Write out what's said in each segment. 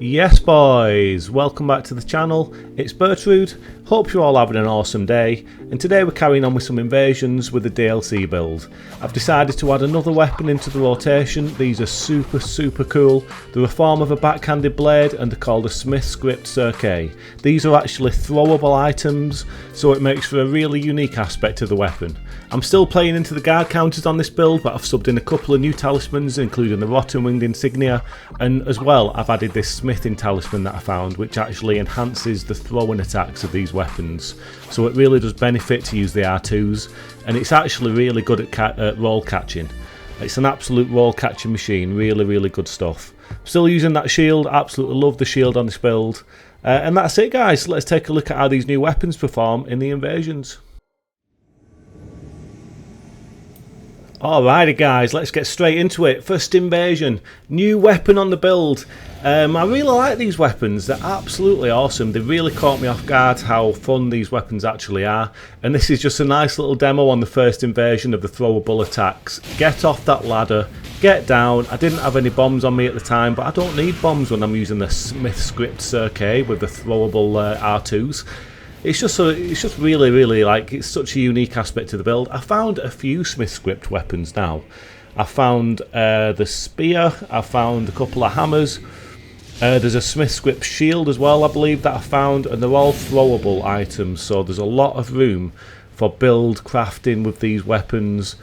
Yes boys, welcome back to the channel. It's Erdtree. Hope you're all having an awesome day, and today we're carrying on with some invasions with the DLC build. I've decided to add another weapon into the rotation. These are super cool. They're a form of a backhanded blade and they're called a Smith Script Cirque. These are actually throwable items, so it makes for a really unique aspect to the weapon. I'm still playing into the guard counters on this build, but I've subbed in a couple of new talismans including the Rotten Winged Insignia, and as well I've added this smithing talisman that I found, which actually enhances the throwing attacks of these weapons, so it really does benefit to use the R2s, and it's actually really good at roll catching. It's an absolute roll catching machine, really good stuff. Still using that shield, absolutely love the shield on this build, and that's it guys. Let's take a look at how these new weapons perform in the invasions. Alrighty guys, let's get straight into it. First invasion, new weapon on the build. I really like these weapons, they're absolutely awesome. They really caught me off guard how fun these weapons actually are. And this is just a nice little demo on the first invasion of the throwable attacks. Get off that ladder, get down. I didn't have any bombs on me at the time, but I don't need bombs when I'm using the Smith Script Cirque with the throwable R2s. It's just really like, it's such a unique aspect to the build. I found a few Smith Script weapons now. I found the spear, I found a couple of hammers, there's a Smith Script shield as well I believe that I found, and they're all throwable items, so there's a lot of room for build crafting with these weapons.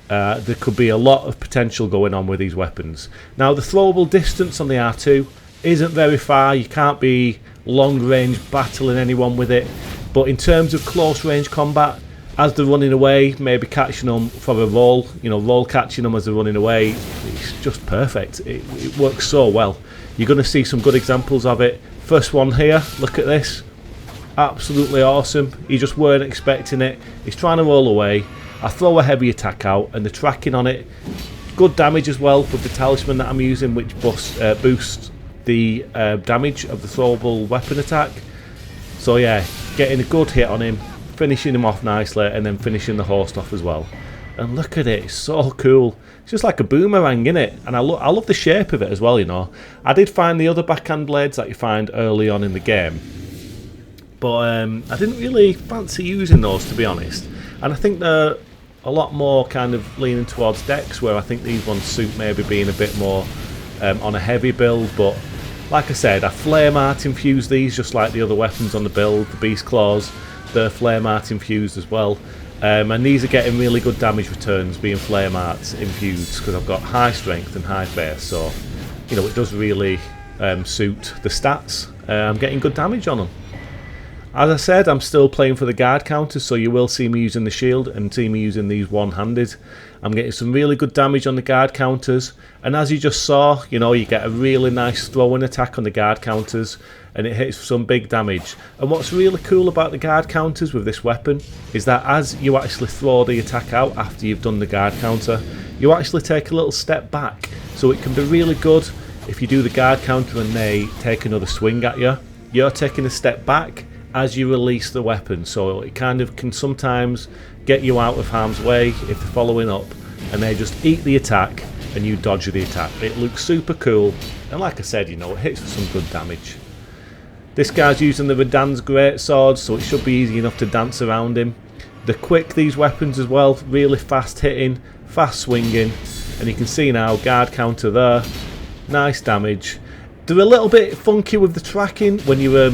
There could be a lot of potential going on with these weapons. Now the throwable distance on the R2 isn't very far, you can't be long range battling anyone with it, but in terms of close range combat, as they're running away, maybe catching them for a roll, roll catching them as they're running away, it's just perfect. It works so well. You're going to see some good examples of it. First one here, look at this, absolutely awesome. You just weren't expecting it. He's trying to roll away, I throw a heavy attack out and the tracking on it, good damage as well with the talisman that I'm using, which boosts the damage of the throwable weapon attack. So yeah, getting a good hit on him, finishing him off nicely, and then finishing the host off as well. And look at it, it's so cool. It's just like a boomerang, innit? And I love the shape of it as well, I did find the other backhand blades that you find early on in the game, but I didn't really fancy using those, to be honest. And I think they're a lot more kind of leaning towards decks, where I think these ones suit maybe being a bit more on a heavy build. But like I said, I flame art infused these just like the other weapons on the build. The beast claws, they're flame art infused as well, and these are getting really good damage returns being flame art infused, because I've got high strength and high face, so it does really suit the stats. I'm getting good damage on them. As I said, I'm still playing for the guard counters, so you will see me using the shield and see me using these one-handed. I'm getting some really good damage on the guard counters, and as you just saw, you get a really nice throwing attack on the guard counters, and it hits some big damage. And what's really cool about the guard counters with this weapon is that as you actually throw the attack out after you've done the guard counter, you actually take a little step back, so it can be really good if you do the guard counter and they take another swing at you. You're taking a step back as you release the weapon, so it kind of can sometimes get you out of harm's way if they're following up and they just eat the attack and you dodge the attack. It looks super cool, and like I said, it hits for some good damage. This guy's using the Radan's great sword, so it should be easy enough to dance around him. They're quick, these weapons as well, really fast hitting, fast swinging, and you can see now guard counter there, nice damage. They're a little bit funky with the tracking when you're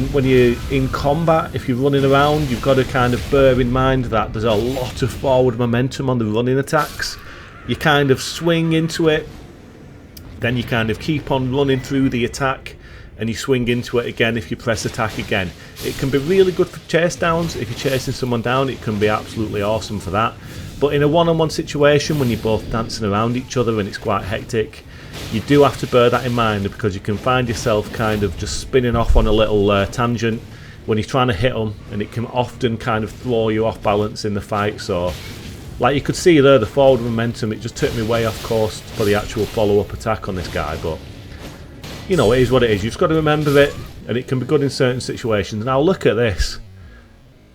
in combat. If you're running around, you've got to kind of bear in mind that there's a lot of forward momentum on the running attacks. You kind of swing into it, then you kind of keep on running through the attack, and you swing into it again if you press attack again. It can be really good for chase downs. If you're chasing someone down, it can be absolutely awesome for that. But in a one-on-one situation, when you're both dancing around each other and it's quite hectic, you do have to bear that in mind, because you can find yourself kind of just spinning off on a little tangent when you're trying to hit them, and it can often kind of throw you off balance in the fight. So like you could see there, the forward momentum, it just took me way off course for the actual follow-up attack on this guy. But it is what it is. You've just got to remember it, and it can be good in certain situations. Now look at this,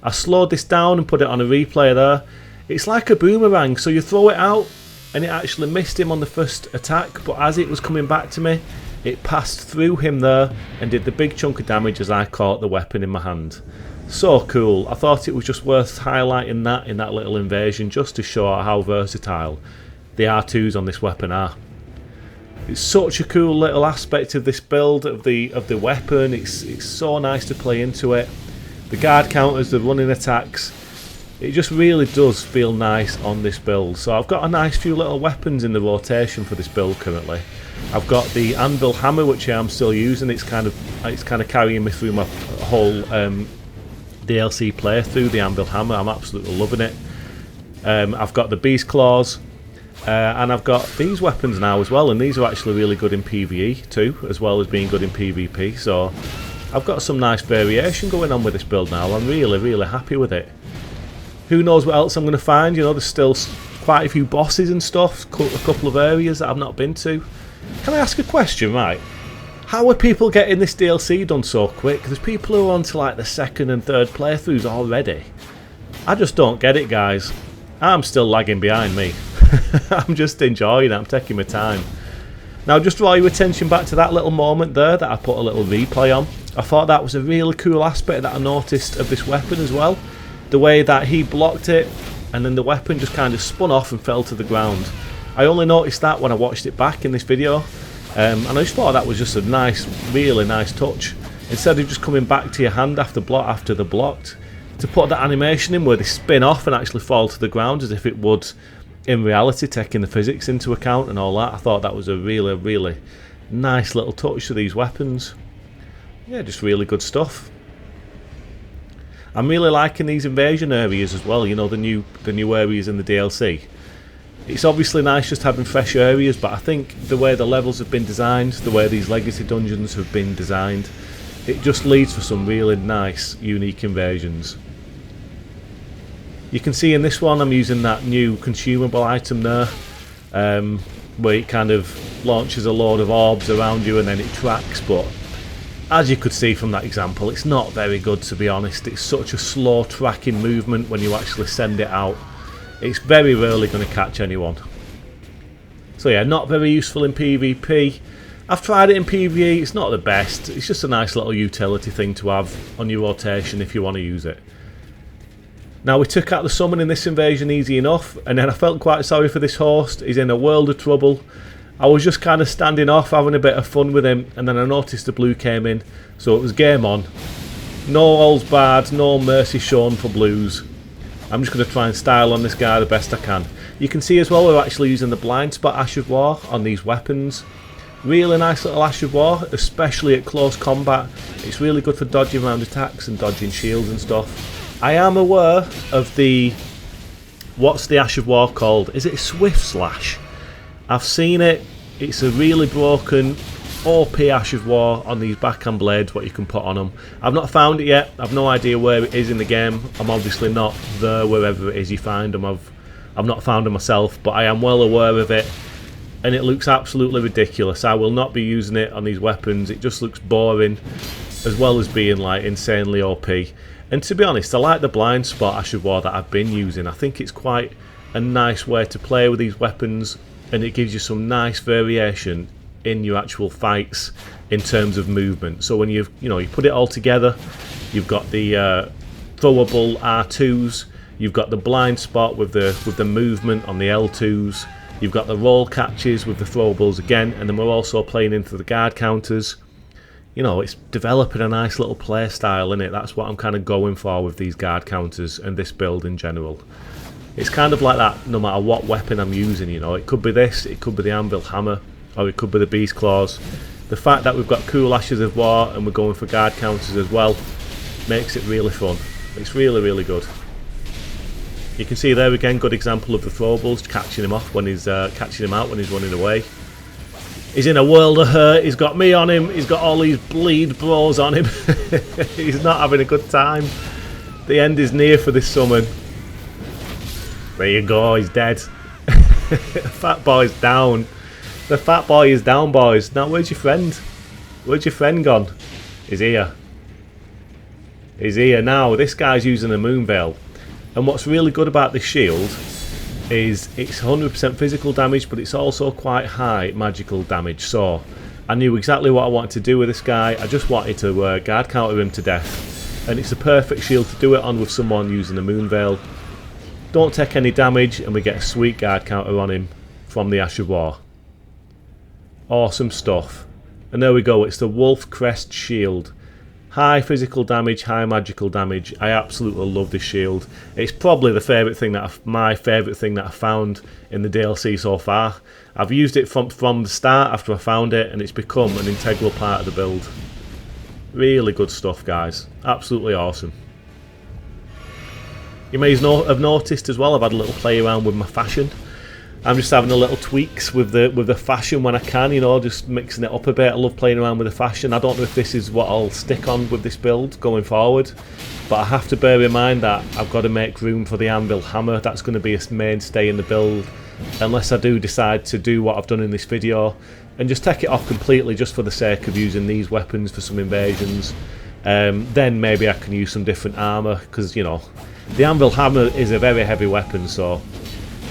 I slowed this down and put it on a replay there. It's like a boomerang, so you throw it out and it actually missed him on the first attack, but as it was coming back to me, it passed through him there and did the big chunk of damage as I caught the weapon in my hand. So cool. I thought it was just worth highlighting that in that little invasion, just to show how versatile the R2s on this weapon are. It's such a cool little aspect of this build, of the weapon. It's so nice to play into it. The guard counters, the running attacks, it just really does feel nice on this build. So I've got a nice few little weapons in the rotation for this build currently. I've got the anvil hammer, which I am still using. It's kind of carrying me through my whole DLC playthrough. The anvil hammer, I'm absolutely loving it. I've got the beast claws. And I've got these weapons now as well, and these are actually really good in PvE too, as well as being good in PvP. So I've got some nice variation going on with this build now. I'm really happy with it. Who knows what else I'm going to find? You know, there's still quite a few bosses and stuff, a couple of areas that I've not been to. Can I ask a question, right? How are people getting this DLC done so quick? There's people who are on to like the second and third playthroughs already. I just don't get it, guys. I'm still lagging behind me. I'm just enjoying it, I'm taking my time. Now, just draw your attention back to that little moment there that I put a little replay on. I thought that was a really cool aspect that I noticed of this weapon as well. The way that he blocked it, and then the weapon just kind of spun off and fell to the ground. I only noticed that when I watched it back in this video, and I just thought that was just a nice, really nice touch. Instead of just coming back to your hand after the blocked, to put that animation in where they spin off and actually fall to the ground as if it would in reality, taking the physics into account and all that. I thought that was a really nice little touch to these weapons. Yeah, just really good stuff. I'm really liking these invasion areas as well, you know, the new areas in the DLC. It's obviously nice just having fresh areas, but I think the way the levels have been designed, the way these legacy dungeons have been designed, it just leads for some really nice, unique invasions. You can see in this one I'm using that new consumable item there, where it kind of launches a load of orbs around you and then it tracks, but as you could see from that example, it's not very good, to be honest. It's such a slow tracking movement when you actually send it out. It's very rarely going to catch anyone. So yeah, not very useful in PvP. I've tried it in PvE, it's not the best. It's just a nice little utility thing to have on your rotation if you want to use it. Now, we took out the summon in this invasion easy enough, and then I felt quite sorry for this host. He's in a world of trouble. I was just kind of standing off, having a bit of fun with him, and then I noticed the blue came in, so it was game on. No all's bad, no mercy shown for blues. I'm just going to try and style on this guy the best I can. You can see as well we're actually using the blind spot Ash of War on these weapons. Really nice little Ash of War, especially at close combat. It's really good for dodging around attacks and dodging shields and stuff. I am aware of the... what's the Ash of War called? Is it Swift Slash? I've seen it. It's a really broken OP Ash of War on these backhand blades, what you can put on them. I've not found it yet. I've no idea where it is in the game. I'm obviously not there wherever it is you find them. I've not found them myself, but I am well aware of it. And it looks absolutely ridiculous. I will not be using it on these weapons. It just looks boring, as well as being like insanely OP. And to be honest, I like the blind spot Ash of War that I've been using. I think it's quite a nice way to play with these weapons, and it gives you some nice variation in your actual fights in terms of movement. So when you put it all together, you've got the throwable R2s, you've got the blind spot with the movement on the L2s, you've got the roll catches with the throwables again, and then we're also playing into the guard counters. You know, it's developing a nice little play style, in it. That's what I'm kind of going for with these guard counters and this build in general. It's kind of like that no matter what weapon I'm using, you know. It could be this, it could be the anvil hammer, or it could be the beast claws. The fact that we've got cool Ashes of War and we're going for guard counters as well makes it really fun. It's really good. You can see there again, good example of the throwables, catching him off when he's catching him out when he's running away. He's in a world of hurt, he's got me on him, he's got all these bleed bros on him. He's not having a good time. The end is near for this summon. There you go, he's dead. Fat boy's down. The fat boy is down, boys. Now where's your friend? Where's your friend gone? He's here. He's here now. This guy's using a moon veil. And what's really good about this shield is it's 100% physical damage, but it's also quite high magical damage. So I knew exactly what I wanted to do with this guy. I just wanted to guard counter him to death. And it's a perfect shield to do it on with someone using the Moon Veil. Don't take any damage, and we get a sweet guard counter on him from the Ash of War. Awesome stuff. And there we go, it's the Wolf Crest Shield. High physical damage, high magical damage. I absolutely love this shield. It's probably the favourite thing that my favourite thing that I found in the DLC so far. I've used it from the start after I found it, and it's become an integral part of the build. Really good stuff, guys. Absolutely awesome. You may have noticed as well, I've had a little play around with my fashion. I'm just having a little tweaks with the fashion when I can, you know, just mixing it up a bit. I love playing around with the fashion. I don't know if this is what I'll stick on with this build going forward, but I have to bear in mind that I've got to make room for the Anvil Hammer. That's going to be a mainstay in the build, unless I do decide to do what I've done in this video and just take it off completely just for the sake of using these weapons for some invasions. Then maybe I can use some different armour, because, you know, the Anvil Hammer is a very heavy weapon, so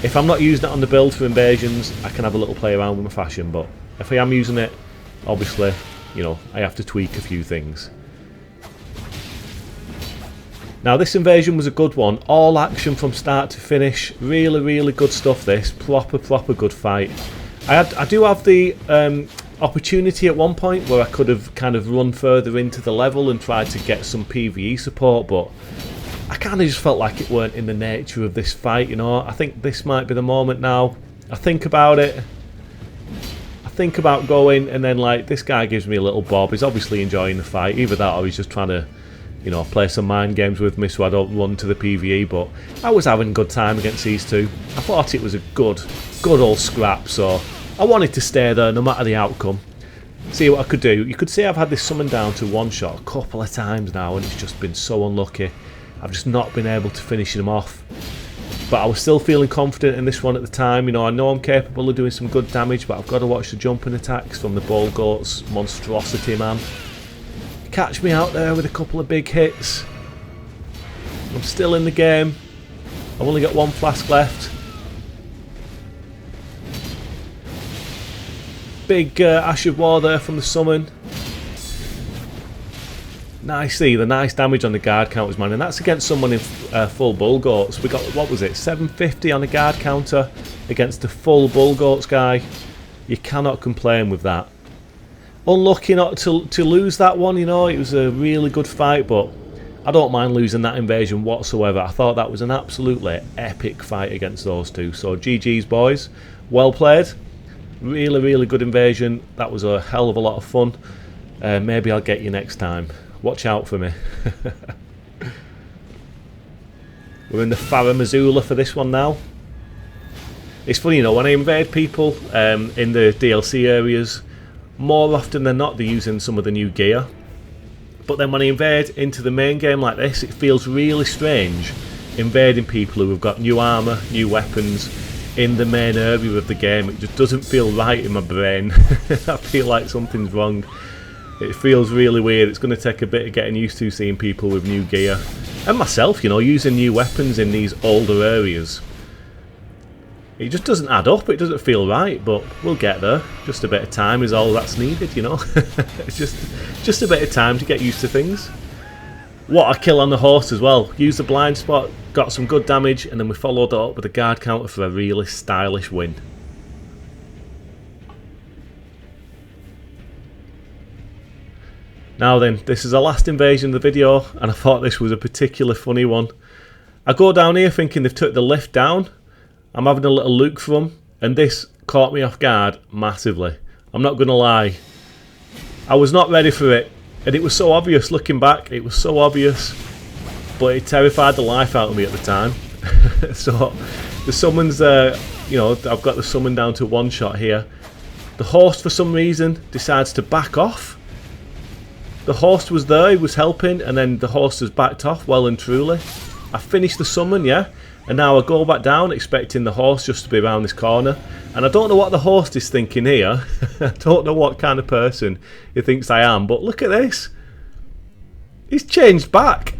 if I'm not using it on the build for invasions, I can have a little play around with my fashion, but if I am using it, obviously, you know, I have to tweak a few things. Now, this invasion was a good one. All action from start to finish. Really, really good stuff, this. Proper good fight. I do have the opportunity at one point where I could have kind of run further into the level and tried to get some PvE support, but I kind of just felt like it weren't in the nature of this fight, you know. I think this might be the moment now. I think about it. I think about going, and then, like, this guy gives me a little bob. He's obviously enjoying the fight. Either that or he's just trying to, you know, play some mind games with me so I don't run to the PvE. But I was having a good time against these two. I thought it was a good old scrap, so I wanted to stay there no matter the outcome. See what I could do. You could see I've had this summon down to one shot a couple of times now, and it's just been so unlucky. I've just not been able to finish them off. But I was still feeling confident in this one at the time. You know, I know I'm capable of doing some good damage, but I've got to watch the jumping attacks from the Bull Goat's monstrosity, man. Catch me out there with a couple of big hits. I'm still in the game. I've only got one flask left. Big Ash of War there from the summon. Nice, see the nice damage on the guard counters, man, and that's against someone in full Bull Goats. We got, what was it, 750 on a guard counter against a full Bull Goats guy. You cannot complain with that. Unlucky not to lose that one, you know. It was a really good fight, but I don't mind losing that invasion whatsoever. I thought that was an absolutely epic fight against those two. So GG's, boys. Well played. Really good invasion. That was a hell of a lot of fun. Maybe I'll get you next time. Watch out for me. We're in the Farah Missoula for this one now. It's funny, you know, when I invade people in the DLC areas, more often than not they're using some of the new gear. But then when I invade into the main game like this, it feels really strange invading people who have got new armour, new weapons in the main area of the game. It just doesn't feel right in my brain. I feel like something's wrong. It feels really weird. It's going to take a bit of getting used to seeing people with new gear. And myself, you know, using new weapons in these older areas. It just doesn't add up. It doesn't feel right, but we'll get there. Just a bit of time is all that's needed, you know. It's just a bit of time to get used to things. What a kill on the horse as well. Used the blind spot, got some good damage, and then we followed it up with a guard counter for a really stylish win. Now then, this is the last invasion of the video, and I thought this was a particularly funny one. I go down here thinking they've took the lift down. I'm having a little look for them, and this caught me off guard massively. I'm not going to lie. I was not ready for it, and it was so obvious looking back. It was so obvious, but it terrified the life out of me at the time. So the summons, you know, I've got the summon down to one shot here. The host, for some reason, decides to back off. The host was there, he was helping, and then the host has backed off well and truly. I finished the summon, yeah, and now I go back down expecting the host just to be around this corner. And I don't know what the host is thinking here. I don't know what kind of person he thinks I am, but look at this. He's changed back.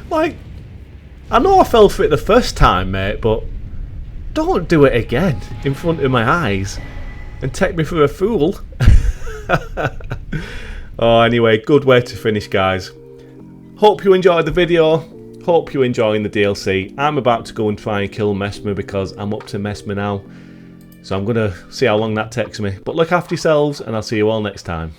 Like, I know I fell for it the first time, mate, but don't do it again in front of my eyes. and take me for a fool. Oh, anyway, good way to finish, guys. Hope you enjoyed the video. Hope you're enjoying the DLC. I'm about to go and try and kill Mesmer because I'm up to Mesmer now. So I'm going to see how long that takes me. But look after yourselves, and I'll see you all next time.